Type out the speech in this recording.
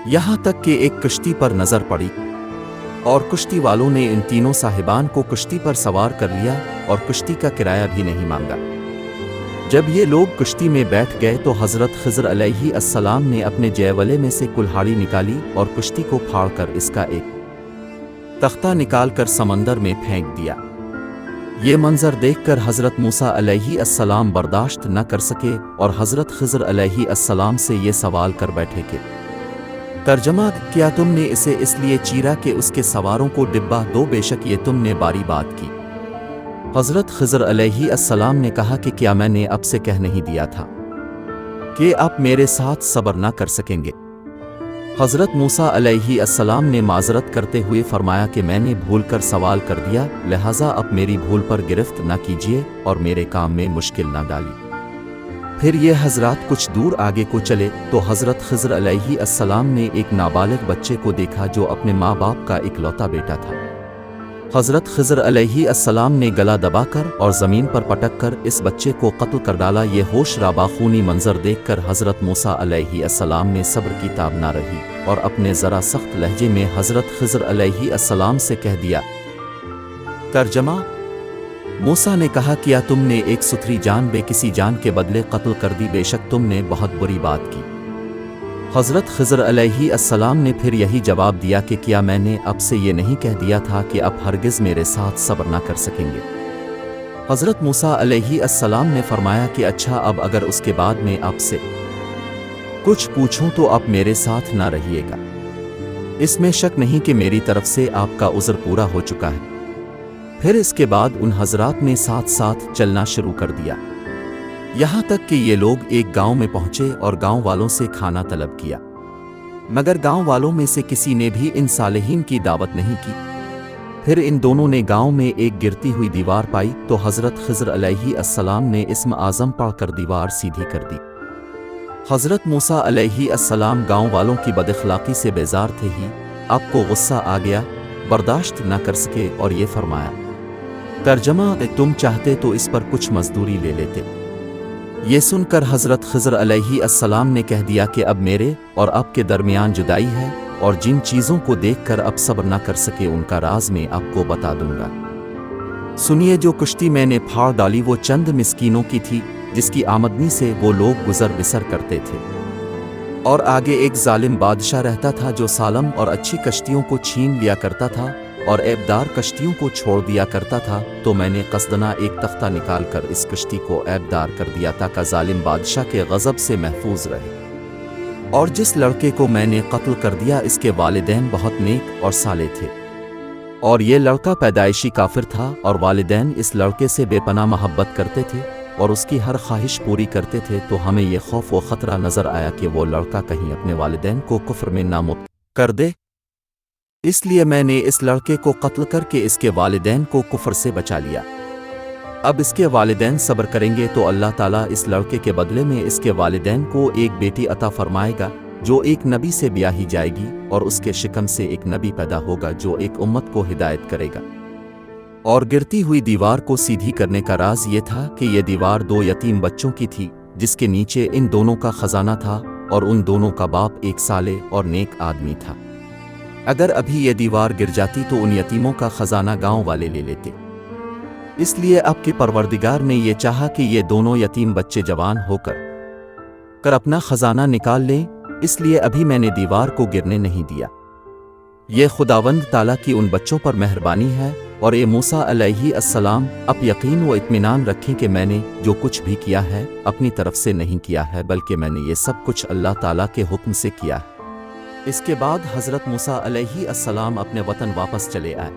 یہاں تک کہ ایک کشتی پر نظر پڑی اور کشتی والوں نے ان تینوں صاحبان کو کشتی پر سوار کر لیا اور کشتی کا کرایہ بھی نہیں مانگا۔ جب یہ لوگ کشتی میں بیٹھ گئے تو حضرت خضر علیہ السلام نے اپنے جیولے میں سے کلہاڑی نکالی اور کشتی کو پھاڑ کر اس کا ایک تختہ نکال کر سمندر میں پھینک دیا۔ یہ منظر دیکھ کر حضرت موسیٰ علیہ السلام برداشت نہ کر سکے اور حضرت خضر علیہ السلام سے یہ سوال کر بیٹھے کہ ترجمہ: کیا تم نے اسے اس لیے چیرا کہ اس کے سواروں کو ڈبہ دو؟ بے شک یہ تم نے باری بات کی۔ حضرت خضر علیہ السلام نے کہا کہ کیا میں نے اب سے کہہ نہیں دیا تھا کہ آپ میرے ساتھ صبر نہ کر سکیں گے؟ حضرت موسیٰ علیہ السلام نے معذرت کرتے ہوئے فرمایا کہ میں نے بھول کر سوال کر دیا، لہٰذا اب میری بھول پر گرفت نہ کیجیے اور میرے کام میں مشکل نہ ڈالی۔ پھر یہ حضرات کچھ دور آگے کو چلے تو حضرت خضر علیہ السلام نے ایک نابالغ بچے کو دیکھا جو اپنے ماں باپ کا اکلوتا بیٹا تھا۔ حضرت خضر علیہ السلام نے گلا دبا کر اور زمین پر پٹک کر اس بچے کو قتل کر ڈالا۔ یہ ہوش ربا خونی منظر دیکھ کر حضرت موسیٰ علیہ السلام میں صبر کی تاب نہ رہی اور اپنے ذرا سخت لہجے میں حضرت خضر علیہ السلام سے کہہ دیا۔ ترجمہ: موسیٰ نے کہا، کیا تم نے ایک ستھری جان بے کسی جان کے بدلے قتل کر دی؟ بے شک تم نے بہت بری بات کی۔ حضرت خضر علیہ السلام نے پھر یہی جواب دیا کہ کیا میں نے اب سے یہ نہیں کہہ دیا تھا کہ اب ہرگز میرے ساتھ صبر نہ کر سکیں گے؟ حضرت موسیٰ علیہ السلام نے فرمایا کہ اچھا، اب اگر اس کے بعد میں آپ سے کچھ پوچھوں تو آپ میرے ساتھ نہ رہیے گا۔ اس میں شک نہیں کہ میری طرف سے آپ کا عذر پورا ہو چکا ہے۔ پھر اس کے بعد ان حضرات نے ساتھ ساتھ چلنا شروع کر دیا، یہاں تک کہ یہ لوگ ایک گاؤں میں پہنچے اور گاؤں والوں سے کھانا طلب کیا، مگر گاؤں والوں میں سے کسی نے بھی ان صالحین کی دعوت نہیں کی۔ پھر ان دونوں نے گاؤں میں ایک گرتی ہوئی دیوار پائی تو حضرت خضر علیہ السلام نے اسم اعظم پڑھ کر دیوار سیدھی کر دی۔ حضرت موسیٰ علیہ السلام گاؤں والوں کی بد اخلاقی سے بیزار تھے ہی آپ کو غصہ آ گیا، برداشت نہ کر سکے اور یہ فرمایا۔ ترجمہ: تم چاہتے تو اس پر کچھ مزدوری لے لیتے۔ یہ سن کر حضرت خضر علیہ السلام نے کہہ دیا کہ اب میرے اور آپ کے درمیان جدائی ہے، اور جن چیزوں کو دیکھ کر اب صبر نہ کر سکے ان کا راز میں آپ کو بتا دوں گا۔ سنیے، جو کشتی میں نے پھاڑ ڈالی وہ چند مسکینوں کی تھی جس کی آمدنی سے وہ لوگ گزر بسر کرتے تھے، اور آگے ایک ظالم بادشاہ رہتا تھا جو سالم اور اچھی کشتیوں کو چھین لیا کرتا تھا اور عیبدار کشتیوں کو چھوڑ دیا کرتا تھا۔ تو میں نے قصدنا ایک تختہ نکال کر اس کشتی کو عیبدار کر دیا تاکہ ظالم بادشاہ کے غضب سے محفوظ رہے۔ اور جس لڑکے کو میں نے قتل کر دیا اس کے والدین بہت نیک اور صالح تھے، اور یہ لڑکا پیدائشی کافر تھا، اور والدین اس لڑکے سے بے پناہ محبت کرتے تھے اور اس کی ہر خواہش پوری کرتے تھے۔ تو ہمیں یہ خوف و خطرہ نظر آیا کہ وہ لڑکا کہیں اپنے والدین کو کفر میں نہ مبتلا کر دے، اس لیے میں نے اس لڑکے کو قتل کر کے اس کے والدین کو کفر سے بچا لیا۔ اب اس کے والدین صبر کریں گے تو اللہ تعالیٰ اس لڑکے کے بدلے میں اس کے والدین کو ایک بیٹی عطا فرمائے گا جو ایک نبی سے بیاہی جائے گی، اور اس کے شکم سے ایک نبی پیدا ہوگا جو ایک امت کو ہدایت کرے گا۔ اور گرتی ہوئی دیوار کو سیدھی کرنے کا راز یہ تھا کہ یہ دیوار دو یتیم بچوں کی تھی جس کے نیچے ان دونوں کا خزانہ تھا، اور ان دونوں کا باپ ایک صالح اور نیک آدمی تھا۔ اگر ابھی یہ دیوار گر جاتی تو ان یتیموں کا خزانہ گاؤں والے لے لیتے، اس لیے اب کے پروردگار نے یہ چاہا کہ یہ دونوں یتیم بچے جوان ہو کر اپنا خزانہ نکال لیں، اس لیے ابھی میں نے دیوار کو گرنے نہیں دیا۔ یہ خداوند تعالیٰ کی ان بچوں پر مہربانی ہے، اور اے موسیٰ علیہ السلام، اب یقین و اطمینان رکھیں کہ میں نے جو کچھ بھی کیا ہے اپنی طرف سے نہیں کیا ہے، بلکہ میں نے یہ سب کچھ اللہ تعالیٰ کے حکم سے کیا ہے۔ اس کے بعد حضرت موسیٰ علیہ السلام اپنے وطن واپس چلے آئے۔